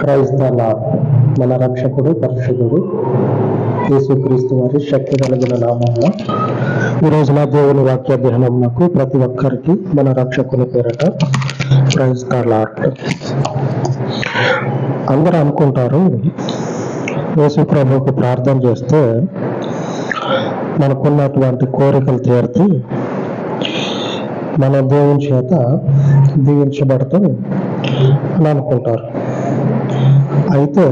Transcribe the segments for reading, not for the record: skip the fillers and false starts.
Praise the lord. మన రక్షకుడు పరిశుద్ధుడు యేసుక్రీస్తు వారి శక్తి కలిగిన నామంలో ఈ రోజున దేవుని వాక్య ధ్యానమునకు ప్రతి ఒక్కరికి మన రక్షకుని పేరట ప్రైజ్ ద లార్డ్. అందరూ అనుకుంటారు యేసు ప్రభువుకు ప్రార్థన చేస్తే మనకున్నటువంటి కోరికలు తీర్చి మన దేవుని చేత దీవించబడతాం అని అనుకుంటారు. అయితే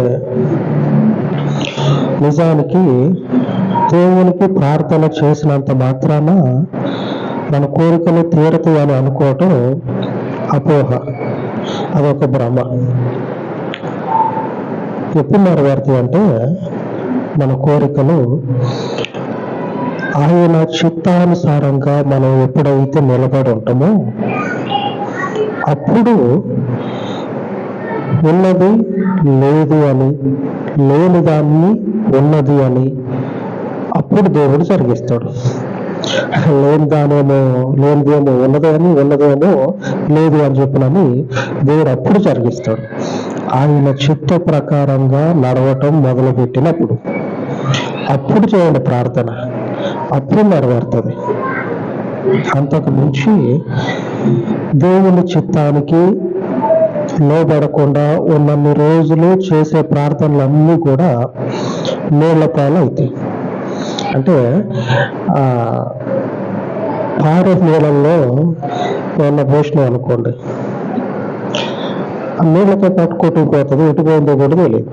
నిజానికి దేవునికి ప్రార్థన చేసినంత మాత్రాన మన కోరికలు తీరుతాయని అనుకోవటం అపోహ, అదొక భ్రమ. ఎప్పుడు నెరవేరుతాయి అంటే మన కోరికలు ఆయన చిత్తానుసారంగా మనం ఎప్పుడైతే నిలబడి ఉంటామో అప్పుడు ఉన్నది లేదు అని, లేని దాన్ని ఉన్నది అని అప్పుడు దేవుడు జరిగిస్తాడు. లేనిదేమో ఉన్నదని, ఉన్నదేమో లేదు అని చెప్పినని దేవుడు అప్పుడు జరిగిస్తాడు. ఆయన చిత్త ప్రకారంగా నడవటం మొదలుపెట్టినప్పుడు అప్పుడు చేయండి ప్రార్థన, అప్పుడు నెరవేరుతుంది. అంతకు మించి దేవుని చిత్తానికి లోబడకుండా ఉన్నన్ని రోజులు చేసే ప్రార్థనలన్నీ కూడా నీళ్ల పాలు అవుతాయి. అంటే పారే నీళ్ళల్లో ఏమన్నా పోషణం అనుకోండి, ఆ నీళ్ళతో పట్టుకొట్టుకుపోతుంది, ఎటుపోయిందో కూడా తెలియదు.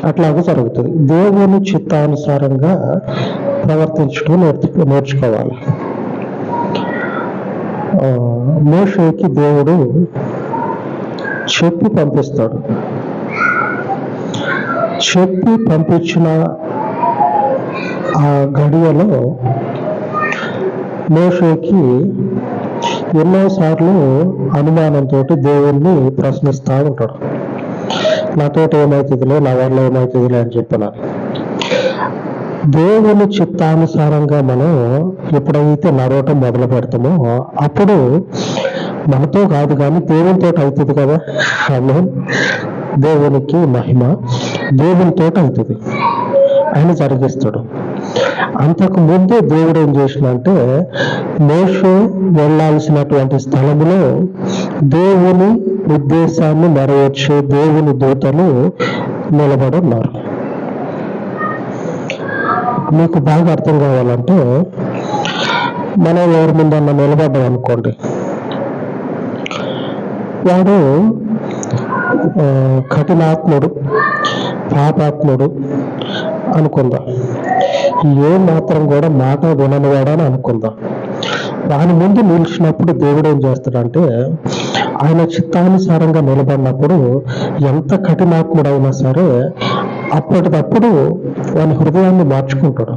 అట్లాగే జరుగుతుంది. దేవుని చిత్తానుసారంగా ప్రవర్తించడం నేర్చుకోవాలి. మోషేకి దేవుడు చెప్పి పంపిస్తాడు. చెప్పి పంపించిన ఆ గడియలో మోషేకి ఎన్నోసార్లు అనుమానంతో దేవుణ్ణి ప్రశ్నిస్తూ ఉంటాడు. నాతోటి ఏమవుతుందిలే, నా వల్ల ఏమవుతుందిలే అని చెప్పిన. దేవుని చిత్తానుసారంగా మనం ఎప్పుడైతే నడవటం మొదలు పెడతామో అప్పుడు మనతో కాదు కానీ దేవునితో అవుతుంది కదా. ఆమేన్. దేవునికి మహిమ. దేవునితో అవుతుంది, ఆయన జరిగిస్తాడు. అంతకు ముందే దేవుడు ఏం చేసినంటే మోషే వెళ్ళాల్సినటువంటి స్థలంలో దేవుని ఉద్దేశాన్ని నెరవేర్చే దేవుని దూతలు నిలబడి ఉన్నారు. మీకు బాగా అర్థం కావాలంటే మనం ఎవరి ముందన్నా నిలబడ్డాం అనుకోండి, వాడు కఠినాత్ముడు, పాపాత్ముడు అనుకుందాం, ఏ మాత్రం కూడా మాట విననివాడని అనుకుందాం. వాని ముందు నిలిచినప్పుడు దేవుడు ఏం చేస్తాడంటే ఆయన చిత్తానుసారంగా నిలబడినప్పుడు ఎంత కఠినాత్ముడైనా సరే అప్పటికప్పుడు వాని హృదయాన్ని మార్చుకుంటాడు.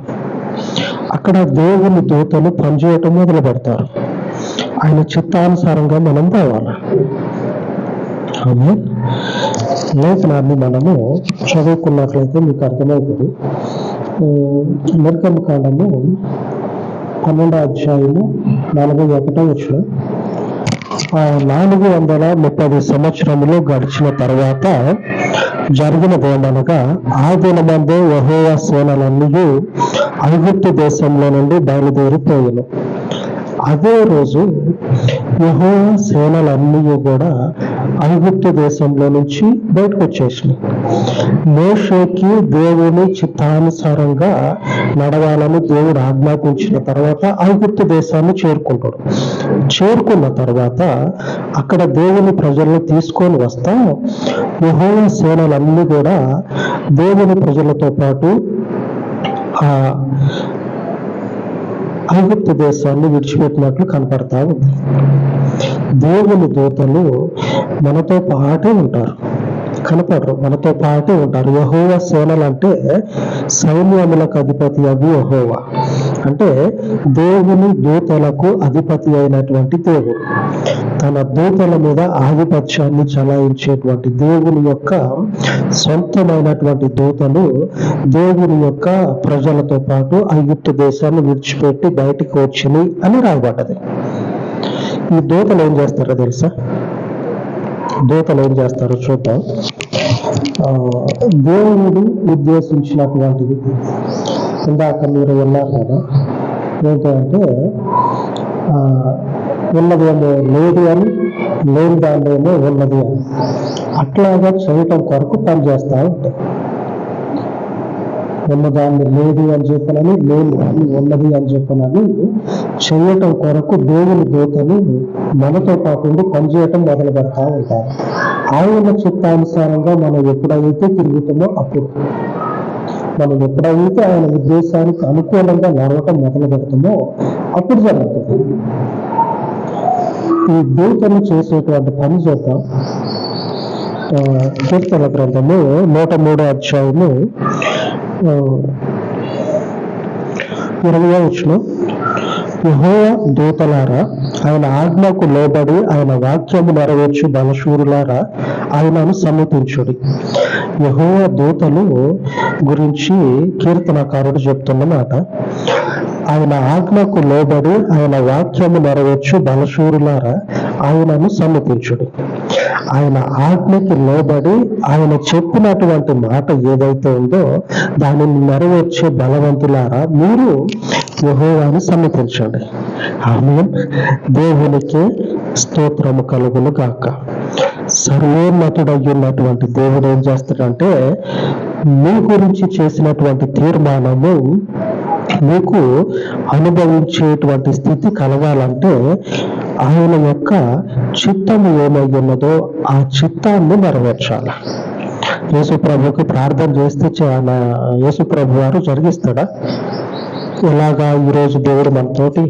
అక్కడ దేవుని దూతలు పనిచేయటం మొదలు పెడతారు. ఆయన చిత్తానుసారంగా మనం రావాలి. ఆమె లేఖనాన్ని మనము చదువుకున్నట్లయితే మీకు అర్థమవుతుంది. నిర్గమకాండము 12వ అధ్యాయము 41వ వచనం. 430 సంవత్సరములు గడిచిన తర్వాత జరిగినదేమనగా, ఆ దినమందే యెహోవా సేనలన్నీ ఐగుప్తు దేశంలో నుండి బయలుదేరిపోయాను. అదే రోజు యెహోవా సేనలన్నీ కూడా ఐగుప్తు దేశంలో నుంచి బయటకు వచ్చేసినాయి. మోషేకి దేవుని చిత్తానుసారంగా నడవాలని దేవుడు ఆజ్ఞాపించిన తర్వాత ఐగుప్తు దేశాన్ని చేరుకుంటాడు. చేరుకున్న తర్వాత అక్కడ దేవుని ప్రజలను తీసుకొని వస్తా యెహోవా సేనలన్నీ కూడా దేవుని ప్రజలతో పాటు ఆ ఐగుప్తు దేశాన్ని విడిచిపెట్టినట్లు కనపడతా ఉంది. దేవుని దూతలు మనతో పాటే ఉంటారు, కనపడరు, మనతో పాటే ఉంటారు. యెహోవా సేనలు అంటే సైన్యములకు అధిపతి అవి యెహోవా అంటే దేవుని దూతలకు అధిపతి అయినటువంటి దేవుడు. తన దూతల మీద ఆధిపత్యాన్ని చలాయించేటువంటి దేవుని యొక్క సొంతమైనటువంటి దూతలు దేవుని యొక్క ప్రజలతో పాటు ఐగుప్తు దేశాన్ని విడిచిపెట్టి బయటికి వచ్చినాయి అని రాయబడ్డది. ఈ దూతలు ఏం చేస్తారో తెలుసా? దూతలు ఏం చేస్తారో చూద్దాం. ఆ, దేవుడు ఉద్దేశించినటువంటిది. ఇందాక మీరు విన్నారు కదా, ఏంటంటే ఆ, ఉన్నదేమో లేదు అని, లేని దాంట్లో ఉన్నది అని, అట్లాగా చేయటం కొరకు పనిచేస్తూ ఉంటాయి. ఉన్నదాన్ని లేదు అని చెప్పనని, లేని దాన్ని ఉన్నది అని చెప్పనని చేయటం కొరకు దేవుని దూతలు మనతో పాటు ఉండి పనిచేయటం మొదలు పెడతా ఉంటారు. ఆయన చిత్తానుసారంగా మనం ఎప్పుడైతే తిరుగుతామో అప్పుడు, మనం ఎప్పుడైతే ఆయన ఉద్దేశానికి అనుకూలంగా నడవటం మొదలు పెడతామో అప్పుడు జరుగుతుంది. ఈ దూతలు చేసేటువంటి పని చేద్దాం. కీర్తన గ్రంథము 103 అధ్యాయము 20వ వచనం, యెహోవా దూతలారా ఆయన ఆజ్ఞకు లోబడి ఆయన వాక్యము నెరవేర్చు బలశూరులారా ఆయనను సమ్మతించుడి. యెహోవా దూతలు గురించి కీర్తనకారుడు చెప్తున్న మాట. ఆయన ఆజ్ఞకు లోబడి ఆయన వాక్యము నెరవేర్చు బలశూరులారా ఆయనను సమ్మతించుడు. ఆయన ఆజ్ఞకి లోబడి ఆయన చెప్పినటువంటి మాట ఏదైతే ఉందో దానిని నెరవేర్చే బలవంతులారా మీరు యెహోవాను సమ్మతించండి. ఆమేన్. దేవునికి స్తోత్రము కలుగును గాక. సర్వోన్నతుడయ్యున్నటువంటి దేవుడు ఏం చేస్తాడంటే మీ గురించి చేసినటువంటి తీర్మానము మీకు అనుభవించేటువంటి స్థితి కలగాలంటే ఆయన యొక్క చిత్తము ఏమై ఉన్నదో ఆ చిత్తాన్ని నెరవేర్చాలి. యేసు ప్రభుకి ప్రార్థన చేస్తే యేసు ప్రభు వారు జరిగిస్తాడా? ఎలాగా ఈరోజు దేవుడు మనతోటి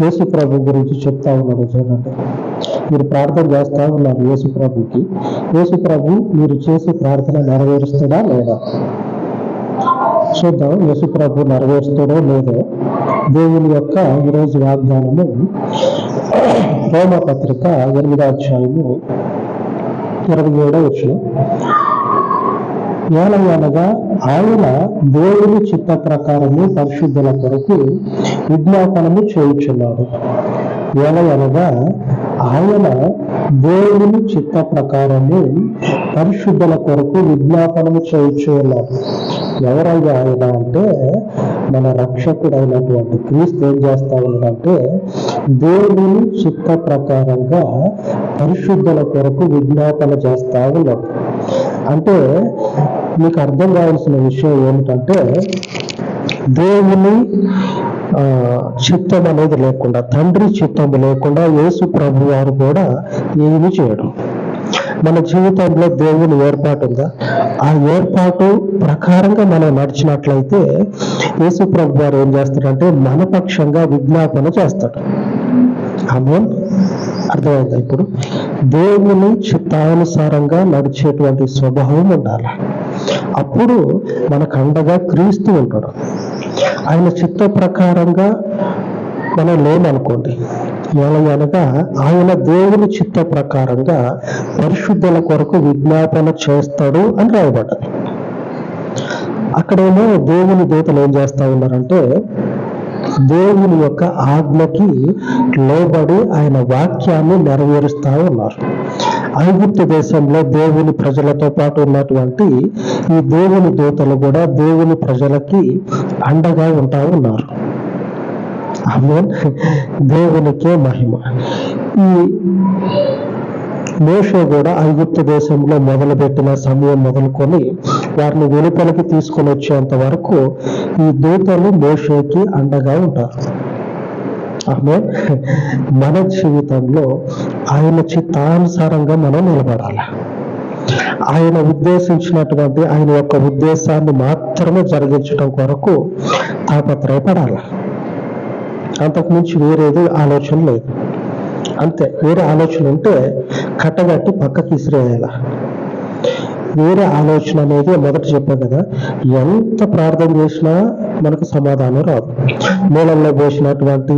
యేసు ప్రభు గురించి చెప్తా ఉన్నాడు. చూడండి, మీరు ప్రార్థన చేస్తా ఉన్నారు యేసు ప్రభుకి. యేసు ప్రభు మీరు చేసే ప్రార్థన నెరవేరుస్తాడా లేదా? చూద్దాం, యేసు ప్రభు నెరవేరుస్తాడో లేదో. దేవుని యొక్క ఈరోజు వాగ్దానము రోమపత్రిక 8వ అధ్యాయము 27వ వచనం, ఏలయనగా ఆయన దేవుని చిత్త ప్రకారము పరిశుద్ధుల కొరకు విజ్ఞాపనము చేయుచున్నాడు. ఏలయనగా ఆయన దేవుని చిత్త ప్రకారము పరిశుద్ధుల కొరకు విజ్ఞాపనము చేయుచున్నాడు. ఎవరయ్యా ఆయన అంటే మన రక్షకుడైనటువంటి క్రీస్తు ఏం చేస్తా ఉన్నాడంటే దేవుని చిత్త ప్రకారంగా పరిశుద్ధుల కొరకు విజ్ఞాపన చేస్తా ఉన్నాడు. అంటే మీకు అర్థం కావాల్సిన విషయం ఏమిటంటే దేవుని చిత్తం అనేది లేకుండా, తండ్రి చిత్తం లేకుండా యేసు ప్రభు వారు కూడా ఏమి చేయడం. మన జీవితంలో దేవుని ఏర్పాటు ఉందా? ఆ ఏర్పాటు ప్రకారంగా మనం నడిచినట్లయితే యేసు ప్రభు వారు ఏం చేస్తాడంటే మన పక్షంగా విజ్ఞాపన చేస్తాడు. ఆమేన్. అర్థమైందా? ఇప్పుడు దేవుని చిత్తానుసారంగా నడిచేటువంటి స్వభావం ఉండాలి. అప్పుడు మనకు అండగా క్రీస్తు ఉంటాడు. ఆయన చిత్త ప్రకారంగా మనం లేమనుకోండి, అనగా ఆయన దేవుని చిత్త ప్రకారంగా పరిశుద్ధుల కొరకు విజ్ఞాపన చేస్తాడు అని రాయబడ్డది. అక్కడేమో దేవుని దూతలు ఏం చేస్తా ఉన్నారంటే దేవుని యొక్క ఆజ్ఞకి లోబడి ఆయన వాక్యాన్ని నెరవేరుస్తా ఉన్నారు. ఐగుప్తు దేశంలో దేవుని ప్రజలతో పాటు ఉన్నటువంటి ఈ దేవుని దూతలు కూడా దేవుని ప్రజలకి అండగా ఉంటా ఉన్నారు. ఆమేన్. దేవునికే మహిమ. ఈ మోషే కూడా ఐగుప్తు దేశంలో మొదలుపెట్టిన సమయం మొదలుకొని వారిని వెలుపలికి తీసుకొని వచ్చేంత వరకు ఈ దూతలు మోషేకి అండగా ఉంటారు. ఆమేన్. మన జీవితంలో ఆయన చిత్తానుసారంగా మనం నిలబడాలి. ఆయన ఉద్దేశించినటువంటి ఆయన యొక్క ఉద్దేశాన్ని మాత్రమే జరిగించడం కొరకు తాపత్రయపడాలి. అంతకుమించి వేరేది ఆలోచన లేదు. అంతే. వేరే ఆలోచన ఉంటే కట్టగట్టి పక్కకి విసిరేయాల. వేరే ఆలోచన అనేది మొదట చెప్పా కదా, ఎంత ప్రార్థన చేసినా మనకు సమాధానం రాదు. నీళ్ళల్లో పోసినటువంటి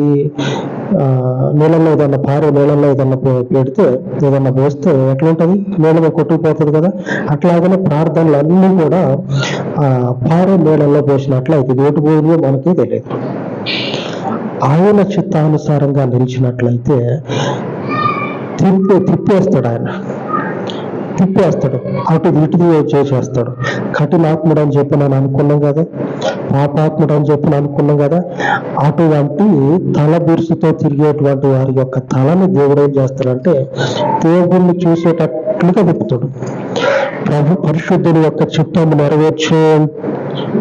నీళ్ళల్లో ఏదన్నా నీళ్ళల్లో ఏదన్నా పెడితే ఏదన్నా పోస్తే ఎట్లుంటది? నీళ్ళగా కొట్టుకుపోతుంది కదా. అట్లాగనే ప్రార్థనలు అన్నీ కూడా పారే నీళ్ళల్లో పోసినట్లయితే ఎటు పోయిందో మనకి తెలియదు. ఆయన చిత్తానుసారంగా నిలిచినట్లయితే తిప్పేస్తాడు ఆయన. తిప్పేస్తాడు, అటు ఇటు చేసేస్తాడు. కఠినాత్ముడు అని చెప్పి నేను అనుకున్నాం కదా, పాపాత్ముడు అని చెప్పి అనుకున్నాం కదా. అటువంటి తల బిరుసుతో తిరిగేటువంటి వారి యొక్క తలని దేవుడు ఏం చేస్తాడంటే దేవుణ్ణి చూసేటట్లుగా తిప్పుతాడు. ప్రభు పరిశుద్ధుని యొక్క చిత్తము నెరవేర్చే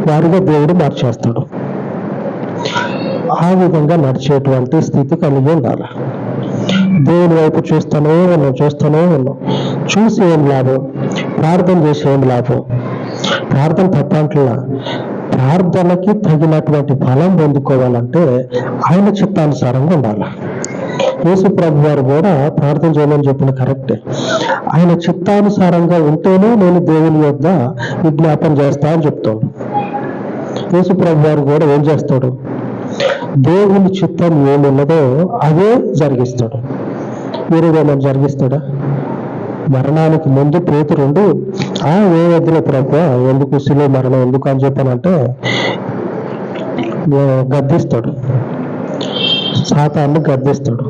వారిగా దేవుడు మార్చేస్తాడు. ఆ విధంగా నడిచేటువంటి స్థితి కలిగి ఉండాలి. దేవుని వైపు చూస్తూనే ఉన్నాం. చూసి ఏం లాభం, ప్రార్థన చేసి ఏం లాభం. ప్రార్థన తప్పంట్లా, ప్రార్థనకి తగినటువంటి ఫలం పొందుకోవాలంటే ఆయన చిత్తానుసారంగా ఉండాలి. యేసు ప్రభు వారు కూడా ప్రార్థన చేయమని చెప్పిన కరెక్టే. ఆయన చిత్తానుసారంగా ఉంటేనే నేను దేవుని యొద్ద విజ్ఞాపన చేస్తా అని చెప్తాడు. యేసు ప్రభు వారు కూడా ఏం చేస్తాడు, దేవుని చిత్తం ఏమున్నదో అదే జరిగిస్తాడు. వేరేదేమన్నా జరిగిస్తాడా? మరణానికి ముందు పేతురుండి ఏ వద్దులే ప్రభువా, ఎందుకు శిలువ మరణం ఎందుకు అని చెప్పానంటే గద్దిస్తాడు, సాతాన్ని గద్దిస్తాడు.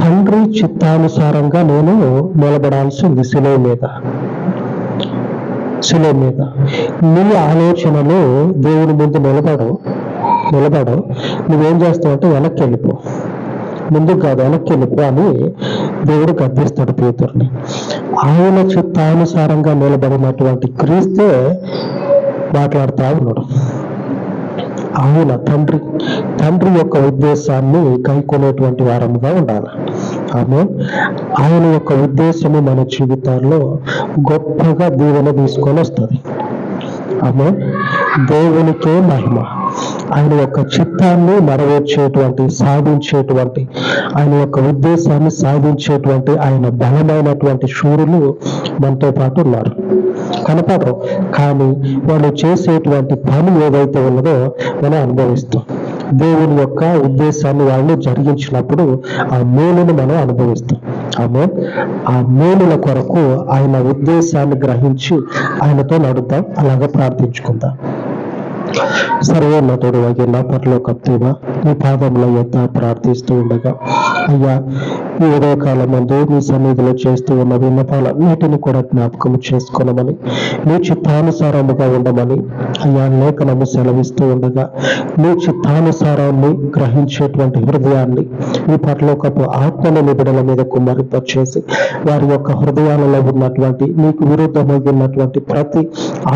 తండ్రి చిత్తానుసారంగా నేను నిలబడాల్సింది శిలువ మీద. నీ ఆలోచనలు దేవుని ముందు నిలబడవు. నువ్వేం చేస్తావు అంటే వెనక్కి వెళ్ళిపో, ముందుకు కాదు వెనక్కి వెళ్ళిపో అని దేవుడు గద్దిస్తాడు పేతుర్ని. ఆయన చిత్తానుసారంగా నిలబడినటువంటి క్రీస్తే మాట్లాడుతూ ఉన్నాడు. ఆయన తండ్రి యొక్క ఉద్దేశాన్ని కైకొనేటువంటి వారముగా ఉండాలి. ఆయన యొక్క ఉద్దేశము మన జీవితాల్లో గొప్పగా దీవెన తీసుకొని వస్తుంది. దేవునికే మహిమ. ఆయన యొక్క చిత్తాన్ని నెరవేర్చేటువంటి, సాధించేటువంటి, ఆయన యొక్క ఉద్దేశాన్ని సాధించేటువంటి ఆయన బలమైనటువంటి శూరులు మనతో పాటు ఉన్నారు. కనపడరు, కానీ వాళ్ళు చేసేటువంటి పని ఏదైతే ఉన్నదో మనం అనుభవిస్తాం. దేవుని యొక్క ఉద్దేశాన్ని వాళ్ళు జరిగించినప్పుడు ఆ మేలును మనం అనుభవిస్తాం. ఆ మేలుల కొరకు ఆయన ఉద్దేశాన్ని గ్రహించి ఆయనతో నడుద్దాం. అలాగే ప్రార్థించుకుందాం. సర్వోన్నతుడు వగిన పరలోక దేవా, నీ పాదముల యొద్ద ప్రార్థిస్తూ ఉండగా అయ్యా, ఈ ఉదయకాలం ముందు నీ సన్నిధిలో చేస్తూ ఉన్న విన్నపాలన్నిటిని కూడా జ్ఞాపకం చేసుకోనమని, నీ చిత్తానుసారముగా ఉండమని అయ్యా లేఖనము సెలవిస్తూ ఉండగా నీ చిత్తానుసారాన్ని గ్రహించేటువంటి హృదయాన్ని ఈ పరలోకపు ఆత్మను నిబిడల మీద కుమ్మరింపచేసి వారి యొక్క హృదయాలలో ఉన్నటువంటి నీకు విరుద్ధమైనటువంటి ప్రతి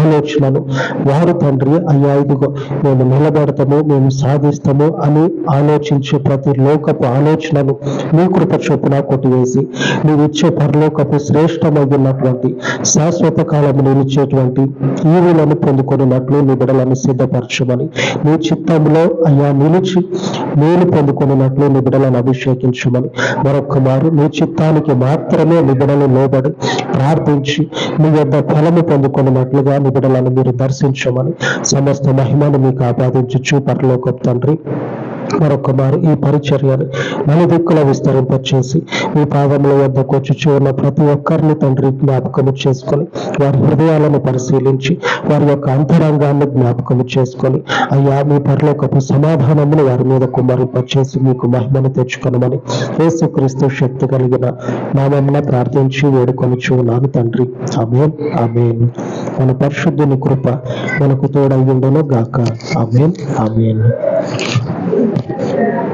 ఆలోచనను వారు తండ్రి అయ్యా ఇదిగో మేము నిలబడతాము, మేము సాధిస్తాము అని ఆలోచించే ప్రతి లోకపు ఆలోచనను నీ కృప చొప్పున కొట్టివేసి నీవిచ్చే పరలోకపు శ్రేష్టమైనటువంటి శాశ్వత కాలము నిలిచేటువంటి ఈవులను పొందుకున్నట్లు నీ బిడలను సిద్ధపరచమని, నీ చిత్తంలో అయ్యా నిలిచి మేలు పొందుకున్నట్లు నీ బిడలను అభిషేకించమని, మరొక మారు నీ చిత్తానికి మాత్రమే నీ బిడలు లోబడి ప్రార్థించి నీ యొద్ద ఫలము పొందుకున్నట్లుగా నీ బిడలను మీరు దర్శించమని, సమస్త మహిమను మీకు ఆపాదించు పరలోకపు తండ్రి. మరొక మారు ఈ పరిచర్యను నలుదిక్కుల విస్తరింపచేసి మీ పాదముల వద్దకు వచ్చి ఉన్న ప్రతి ఒక్కరిని తండ్రి జ్ఞాపకము చేసుకొని వారి హృదయాలను పరిశీలించి వారి యొక్క అంతరంగాన్ని జ్ఞాపకము చేసుకొని అయ్యా మీ పరలోకపు సమాధానమును వారి మీద కుమ్మరింపచేసి మీకు మహిమను తెచ్చుకొనమని యేసుక్రీస్తు శక్తి కలిగిన నామమున ప్రార్థించి వేడుకొనుచున్నాను తండ్రి. ఆమేన్, ఆమేన్. మన పరిశుద్ధుని కృప మనకు తోడయ్యుండును గాక. ఆమేన్, ఆమేన్.